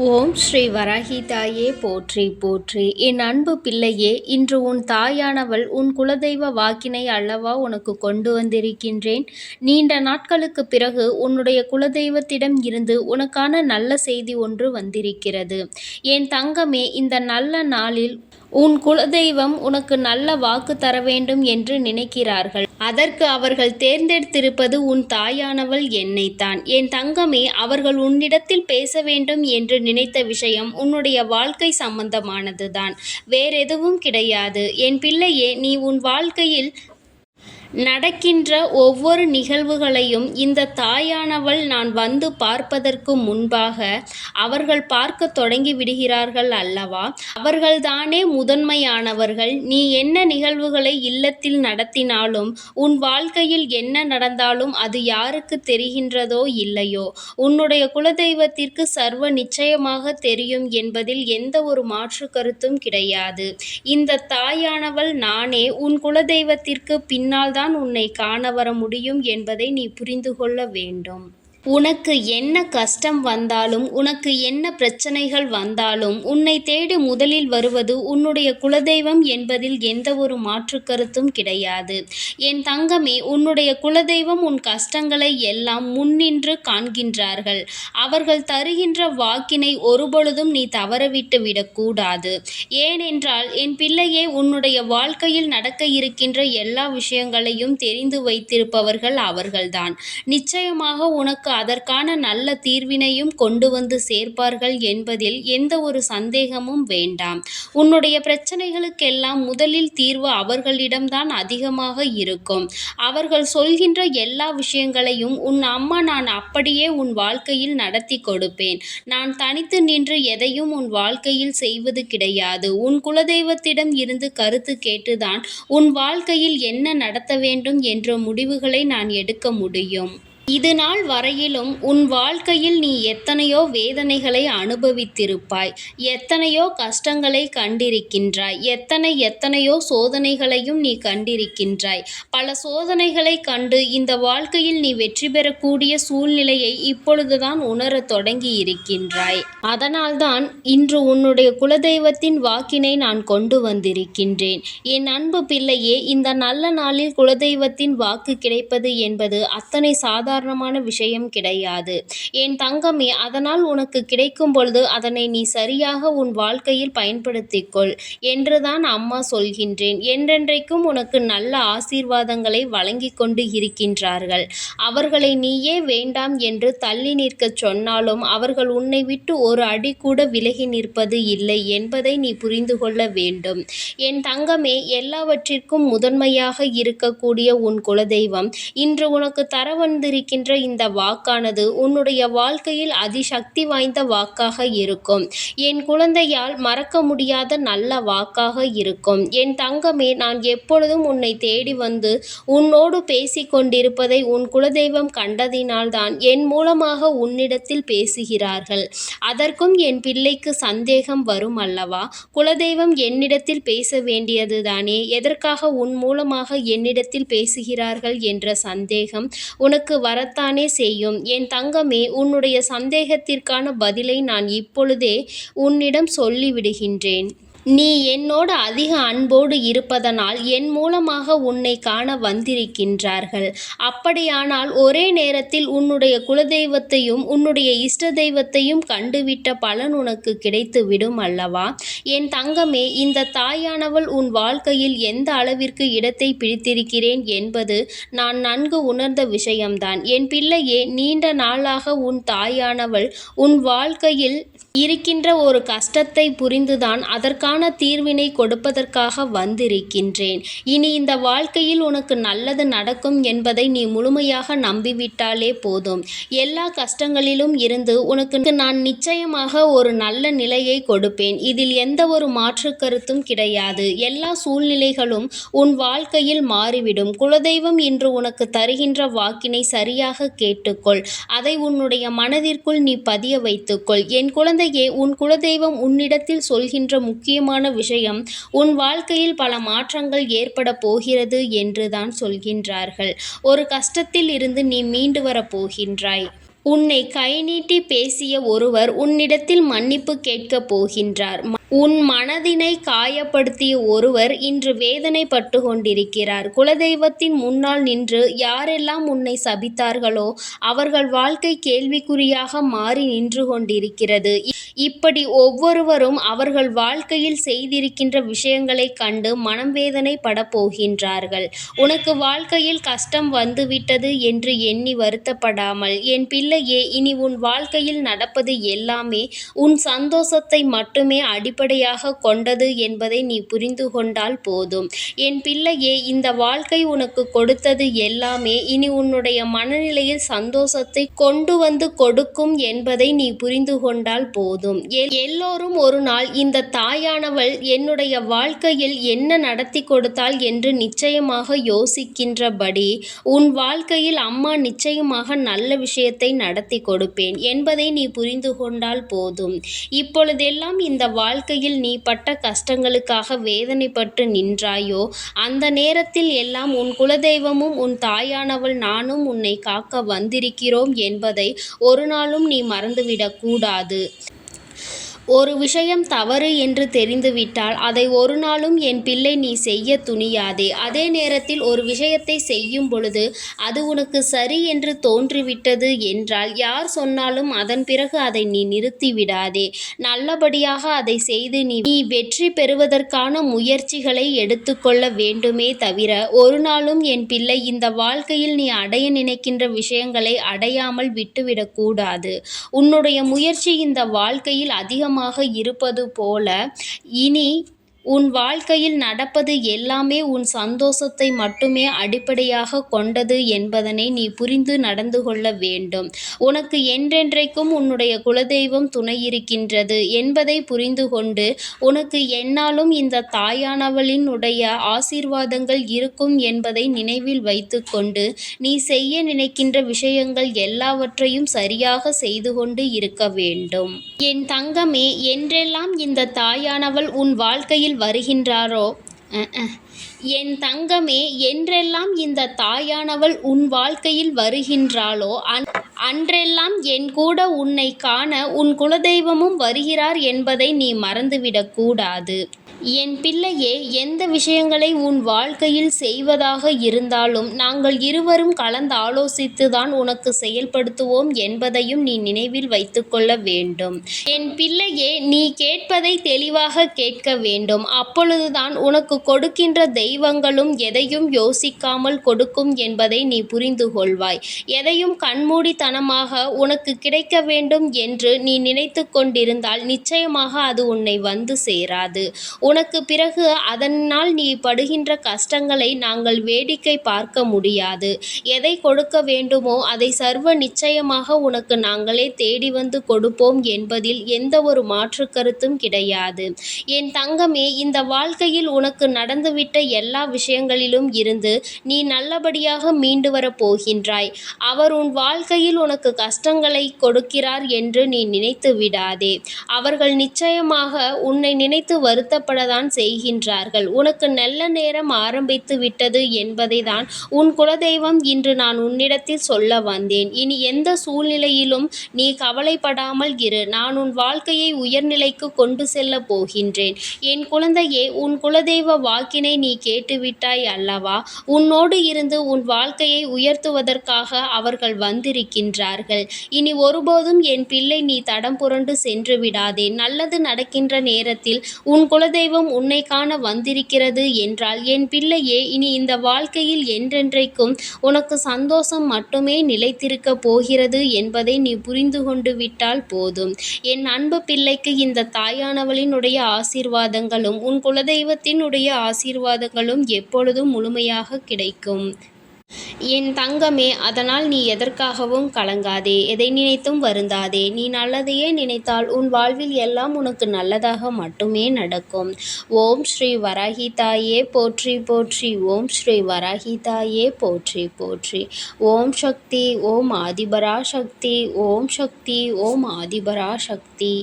ஓம் ஸ்ரீ வராகி தாயே போற்றி போற்றி. என் அன்பு பிள்ளையே, இன்று உன் தாயானவள் உன் குலதெய்வ வாக்கினை அல்லவா உனக்கு கொண்டு வந்திருக்கின்றேன். நீண்ட நாட்களுக்கு பிறகு உன்னுடைய குலதெய்வத்திடம் இருந்து உனக்கான நல்ல செய்தி ஒன்று வந்திருக்கிறது. என் தங்கமே, இந்த நல்ல நாளில் உன் குலதெய்வம் உனக்கு நல்ல வாக்கு தர வேண்டும் என்று நினைக்கிறார்கள். அதற்கு அவர்கள் தேர்ந்தெடுத்திருப்பது உன் தாயானவள் என்னைத்தான். என் தங்கமே, அவர்கள் உன்னிடத்தில் பேச வேண்டும் என்று நினைத்த விஷயம் உன்னுடைய வாழ்க்கை சம்பந்தமானதுதான், வேறெதுவும் கிடையாது. என் பிள்ளையே, நீ உன் வாழ்க்கையில் நடக்கின்ற ஒவ்வொரு நிகழ்வுகளையும் இந்த தாயானவள் நான் வந்து பார்ப்பதற்கு முன்பாக அவர்கள் பார்க்க தொடங்கி விடுகிறார்கள் அல்லவா. அவர்கள்தானே முதன்மையானவர்கள். நீ என்ன நிகழ்வுகளை இல்லத்தில் நடத்தினாலும், உன் வாழ்க்கையில் என்ன நடந்தாலும் அது யாருக்கு தெரிகின்றதோ இல்லையோ, உன்னுடைய குலதெய்வத்திற்கு சர்வ நிச்சயமாக தெரியும் என்பதில் எந்த ஒரு மாற்று கருத்தும் கிடையாது. இந்த தாயானவள் நானே உன் குலதெய்வத்திற்கு பின்னால் தான் உன்னை காண வர முடியும் என்பதை நீ புரிந்து கொள்ள வேண்டும். உனக்கு என்ன கஷ்டம் வந்தாலும், உனக்கு என்ன பிரச்சனைகள் வந்தாலும், உன்னை தேடி முதலில் வருவது உன்னுடைய குலதெய்வம் என்பதில் எந்த ஒரு மாற்று கருத்தும் கிடையாது. என் தங்கமே, உன்னுடைய குலதெய்வம் உன் கஷ்டங்களை எல்லாம் முன்னின்று காண்கின்றார்கள். அவர்கள் தருகின்ற வாக்கினை ஒருபொழுதும் நீ தவறவிட்டு விடக்கூடாது. ஏனென்றால் என் பிள்ளையே, உன்னுடைய வாழ்க்கையில் நடக்க இருக்கின்ற எல்லா விஷயங்களையும் தெரிந்து வைத்திருப்பவர்கள் அவர்கள்தான். நிச்சயமாக உனக்கு அதற்கான நல்ல தீர்வினையும் கொண்டு வந்து சேர்ப்பார்கள் என்பதில் எந்த ஒரு சந்தேகமும் வேண்டாம். உன்னுடைய பிரச்சனைகளுக்கெல்லாம் முதலில் தீர்வு அவர்களிடம்தான் அதிகமாக இருக்கும். அவர்கள் சொல்கின்ற எல்லா விஷயங்களையும் உன் அம்மா நான் அப்படியே உன் வாழ்க்கையில் நடத்தி கொடுப்பேன். நான் தனித்து நின்று எதையும் உன் வாழ்க்கையில் செய்வது கிடையாது. உன் குலதெய்வத்திடம் இருந்து கருத்து கேட்டுதான் உன் வாழ்க்கையில் என்ன நடத்த வேண்டும் என்ற முடிவுகளை நான் எடுக்க முடியும். இது நாள் வரையிலும் உன் வாழ்க்கையில் நீ எத்தனையோ வேதனைகளை அனுபவித்திருப்பாய், எத்தனையோ கஷ்டங்களை கண்டிருக்கின்றாய், எத்தனையோ சோதனைகளையும் நீ கண்டிருக்கின்றாய். பல சோதனைகளை கண்டு இந்த வாழ்க்கையில் நீ வெற்றி பெறக்கூடிய சூழ்நிலையை இப்பொழுதுதான் உணரத் தொடங்கி இருக்கின்றாய். அதனால்தான் இன்று உன்னுடைய குலதெய்வத்தின் வாக்கினை நான் கொண்டு வந்திருக்கின்றேன். என் அன்பு பிள்ளையே, இந்த நல்ல நாளில் குலதெய்வத்தின் வாக்கு கிடைப்பது என்பது அத்தனை சாதாரணமான விஷயம் கிடையாது. என் தங்கமே, அதனால் உனக்கு கிடைக்கும் பொழுது அதனை நீ சரியாக உன் வாழ்க்கையில் பயன்படுத்திக்கொள் என்றுதான் அம்மா சொல்கின்றேன். என்றென்றைக்கும் உனக்கு நல்ல ஆசீர்வாதங்களை வழங்கி கொண்டு இருக்கின்றார்கள். அவர்களை நீயே வேண்டாம் என்று தள்ளி நிற்கச் சொன்னாலும் அவர்கள் உன்னை விட்டு ஒரு அடி கூட விலகி நிற்பது இல்லை என்பதை நீ புரிந்து கொள்ள வேண்டும். என் தங்கமே, எல்லாவற்றிற்கும் முதன்மையாக இருக்கக்கூடிய உன் குலதெய்வம் இன்று உனக்கு தர வந்திருக்கின்ற இந்த வாக்கானது உன்னுடைய வாழ்க்கையில் அதிசக்தி வாய்ந்த வாக்காக இருக்கும். என் குழந்தையால் மறக்க முடியாத நல்ல வாக்காக இருக்கும். என் தங்கமே, நான் எப்பொழுதும் உன்னை தேடி வந்து உன்னோடு பேசிக் கொண்டிருப்பதை உன் குலதெய்வம் கண்டதினால்தான் என் மூலமாக உன்னிடத்தில் பேசுகிறார்கள். அதற்கும் என் பிள்ளைக்கு சந்தேகம் வரும் அல்லவா. குலதெய்வம் என்னிடத்தில் பேச வேண்டியதுதானே, எதற்காக உன் மூலமாக என்னிடத்தில் பேசுகிறார்கள் என்ற சந்தேகம் உனக்கு வரத்தானே செய்யும். என் தங்கமே, உன்னுடைய சந்தேகத்திற்கான பதிலை நான் இப்பொழுதே உன்னிடம் சொல்லிவிடுகின்றேன். நீ என்னோடு அதிக அன்போடு இருப்பதனால் என் மூலமாக உன்னை காண வந்திருக்கின்றார்கள். அப்படியானால் ஒரே நேரத்தில் உன்னுடைய குலதெய்வத்தையும் உன்னுடைய இஷ்ட தெய்வத்தையும் கண்டுவிட்ட பலன் உனக்கு கிடைத்து விடும் அல்லவா. என் தங்கமே, இந்த தாயானவள் உன் வாழ்க்கையில் எந்த அளவிற்கு இடத்தை பிடித்திருக்கிறேன் என்பது நான் நன்கு உணர்ந்த விஷயம்தான். என் பிள்ளையே, நீண்ட நாளாக உன் தாயானவள் உன் வாழ்க்கையில் இருக்கின்ற ஒரு கஷ்டத்தை புரிந்துதான் அதற்கான தீர்வினை கொடுப்பதற்காக வந்திருக்கின்றேன். இனி இந்த வாழ்க்கையில் உனக்கு நல்லது நடக்கும் என்பதை நீ முழுமையாக நம்பிவிட்டாலே போதும். எல்லா கஷ்டங்களிலும் இருந்து உனக்கு நான் நிச்சயமாக ஒரு நல்ல நிலையை கொடுப்பேன். இதில் எந்த ஒரு மாற்று கருத்தும் கிடையாது. எல்லா சூழ்நிலைகளும் உன் வாழ்க்கையில் மாறிவிடும். குலதெய்வம் இன்று உனக்கு தருகின்ற வாக்கினை சரியாக கேட்டுக்கொள். அதை உன்னுடைய மனதிற்குள் நீ பதிய வைத்துக்கொள். என் குழந்தையே, உன் குலதெய்வம் உன்னிடத்தில் சொல்கின்ற முக்கியமான விஷயம், உன் வாழ்க்கையில் பல மாற்றங்கள் ஏற்பட போகிறது என்றுதான் சொல்கின்றார்கள். ஒரு கஷ்டத்தில் இருந்து நீ மீண்டு வரப் போகின்றாய். உன்னை கை நீட்டி பேசிய ஒருவர் உன்னிடத்தில் மன்னிப்பு கேட்கப் போகின்றார். உன் மனதினை காயப்படுத்திய ஒருவர் இன்று வேதனைப்பட்டு கொண்டிருக்கிறார். குலதெய்வத்தின் முன்னால் நின்று யாரெல்லாம் உன்னை சபித்தார்களோ அவர்கள் வாழ்க்கை கேள்விக்குறியாக மாறி நின்று கொண்டிருக்கிறது. இப்படி ஒவ்வொருவரும் அவர்கள் வாழ்க்கையில் செய்திருக்கின்ற விஷயங்களைக் கண்டு மனம் வேதனைப்படப் போகின்றார்கள். உனக்கு வாழ்க்கையில் கஷ்டம் வந்துவிட்டது என்று எண்ணி வருத்தப்படாமல், என் பிள்ளையே, இனி உன் வாழ்க்கையில் நடப்பது எல்லாமே உன் சந்தோஷத்தை மட்டுமே அடிப்படையாக கொண்டது என்பதை நீ புரிந்து கொண்டால் போதும். என் பிள்ளையே, இந்த வாழ்க்கை உனக்கு கொடுத்தது எல்லாமே இனி உன்னுடைய மனநிலையில் சந்தோஷத்தை கொண்டு வந்து கொடுக்கும் என்பதை நீ புரிந்து கொண்டால் போதும். எல்லோரும் ஒரு நாள் இந்த தாயானவள் என்னுடைய வாழ்க்கையில் என்ன நடத்தி கொடுத்தாள் என்று நிச்சயமாக யோசிக்கின்றபடி உன் வாழ்க்கையில் அம்மா நிச்சயமாக நல்ல விஷயத்தை நடத்தி கொடுப்பேன் என்பதை நீ புரிந்து கொண்டால் போதும். இப்பொழுதெல்லாம் இந்த வாழ்க்கையில் நீ பட்ட கஷ்டங்களுக்காக வேதனைப்பட்டு நின்றாயோ, அந்த நேரத்தில் எல்லாம் உன் குலதெய்வமும் உன் தாயானவள் நானும் உன்னை காக்க வந்திருக்கிறோம் என்பதை ஒரு நாளும் நீ மறந்துவிடக் கூடாது. ஒரு விஷயம் தவறு என்று தெரிந்துவிட்டால் அதை ஒரு நாளும் என் பிள்ளை நீ செய்ய துணியாதே. அதே நேரத்தில் ஒரு விஷயத்தை செய்யும் பொழுது அது உனக்கு சரி என்று தோன்றிவிட்டது என்றால் யார் சொன்னாலும் அதன் பிறகு அதை நீ நிறுத்திவிடாதே. நல்லபடியாக அதை செய்து நீ வெற்றி பெறுவதற்கான முயற்சிகளை எடுத்துக்கொள்ள வேண்டுமே தவிர ஒரு நாளும் என் பிள்ளை இந்த வாழ்க்கையில் நீ அடைய நினைக்கின்ற விஷயங்களை அடையாமல் விட்டுவிடக்கூடாது. உன்னுடைய முயற்சி இந்த வாழ்க்கையில் அதிகமாக இருப்பது போல இனி உன் வாழ்க்கையில் நடப்பது எல்லாமே உன் சந்தோஷத்தை மட்டுமே அடிப்படையாக கொண்டது என்பதனை நீ புரிந்து நடந்து கொள்ள வேண்டும். உனக்கு என்றென்றைக்கும் உன்னுடைய குலதெய்வம் துணையிருக்கின்றது என்பதை புரிந்து கொண்டு உனக்கு எந்நாளும் இந்த தாயானவளின் உடைய ஆசீர்வாதங்கள் இருக்கும் என்பதை நினைவில் வைத்து கொண்டு நீ செய்ய நினைக்கின்ற விஷயங்கள் எல்லாவற்றையும் சரியாக செய்து கொண்டு இருக்க வேண்டும். என் தங்கமே, என்றெல்லாம் இந்த தாயானவள் உன் வாழ்க்கையில் வருகின்றாரோ என் தங்கமே, என்றெல்லாம் இந்த தாயானவள் உன் வாழ்க்கையில் வருகின்றாளோ அன்றெல்லாம் என் கூட உன்னை காண உன் குலதெய்வமும் வருகிறார் என்பதை நீ மறந்துவிடக் கூடாது. என் பிள்ளையே, எந்த விஷயங்களை உன் வாழ்க்கையில் செய்வதாக இருந்தாலும் நாங்கள் இருவரும் கலந்து ஆலோசித்துதான் உனக்கு செயல்படுத்துவோம் என்பதையும் நீ நினைவில் வைத்துக்கொள்ள வேண்டும். என் பிள்ளையே, நீ கேட்பதை தெளிவாக கேட்க வேண்டும். அப்பொழுதுதான் உனக்கு கொடுக்கின்ற தெய்வங்களும் எதையும் யோசிக்காமல் கொடுக்கும் என்பதை நீ புரிந்து கொள்வாய். எதையும் கண்மூடித்தனமாக உனக்கு கிடைக்க வேண்டும் என்று நீ நினைத்து கொண்டிருந்தால் நிச்சயமாக அது உன்னை வந்து சேராது. உனக்கு பிறகு அதனால் நீ படுகின்ற கஷ்டங்களை நாங்கள் வேடிக்கை பார்க்க முடியாது. எதை கொடுக்க வேண்டுமோ அதை சர்வ நிச்சயமாக உனக்கு நாங்களே தேடி வந்து கொடுப்போம் என்பதில் எந்த ஒரு மாற்று கருத்தும் கிடையாது. என் தங்கமே, இந்த வாழ்க்கையில் உனக்கு நடந்துவிட்ட எல்லா விஷயங்களிலும் இருந்து நீ நல்லபடியாக மீண்டு வரப் போகின்றாய். அவர் உன் வாழ்க்கையில் உனக்கு கஷ்டங்களை கொடுக்கிறார் என்று நீ நினைத்து விடாதே. அவர்கள் நிச்சயமாக உன்னை நினைத்து வருத்தப்பட தான் செய்கின்றார்கள். உனக்கு நல்ல நேரம் ஆரம்பித்து விட்டது என்பதை தான் உன் குலதெய்வம் இன்று நான் உன்னிடத்தில் சொல்ல வந்தேன். இனி எந்த சூழ்நிலையிலும் நீ கவலைப்படாமல் இரு. நான் உன் வாழ்க்கையை உயர்நிலைக்கு கொண்டு செல்ல போகின்றேன். என் குழந்தையே, உன் குலதெய்வ வாக்கினை நீ கேட்டுவிட்டாய் அல்லவா? உன்னோடு இருந்து உன் வாழ்க்கையை உயர்த்துவதற்காக அவர்கள் வந்திருக்கின்றார்கள். இனி ஒருபோதும் என் பிள்ளை நீ தடம் புரண்டு சென்று விடாதே. நல்லது நடக்கின்ற நேரத்தில் உன் குலதெய்வம் உன்னை காண வந்திருக்கிறது என்றால் என் பிள்ளையே, இனி இந்த வாழ்க்கையில் என்றென்றைக்கும் உனக்கு சந்தோஷம் மட்டுமே நிலைத்திருக்க போகிறது என்பதை நீ புரிந்து கொண்டு விட்டால் போதும். என் அன்பு பிள்ளைக்கு இந்த தாயானவளினுடைய ஆசீர்வாதங்களும் உன் குலதெய்வத்தினுடைய ஆசீர்வாதங்களும் எப்பொழுதும் முழுமையாக கிடைக்கும். என் தங்கமே, அதனால் நீ எதற்காகவும் கலங்காதே. எதை நினைத்தும் வருந்தாதே. நீ நல்லதையே நினைத்தால் உன் வாழ்வில் எல்லாம் உனக்கு நல்லதாக மட்டுமே நடக்கும். ஓம் ஸ்ரீ வராகி தாயே போற்றி போற்றி. ஓம் ஸ்ரீ வராகி தாயே போற்றி போற்றி. ஓம் சக்தி, ஓம் ஆதிபரா சக்தி. ஓம் சக்தி, ஓம் ஆதிபரா சக்தி.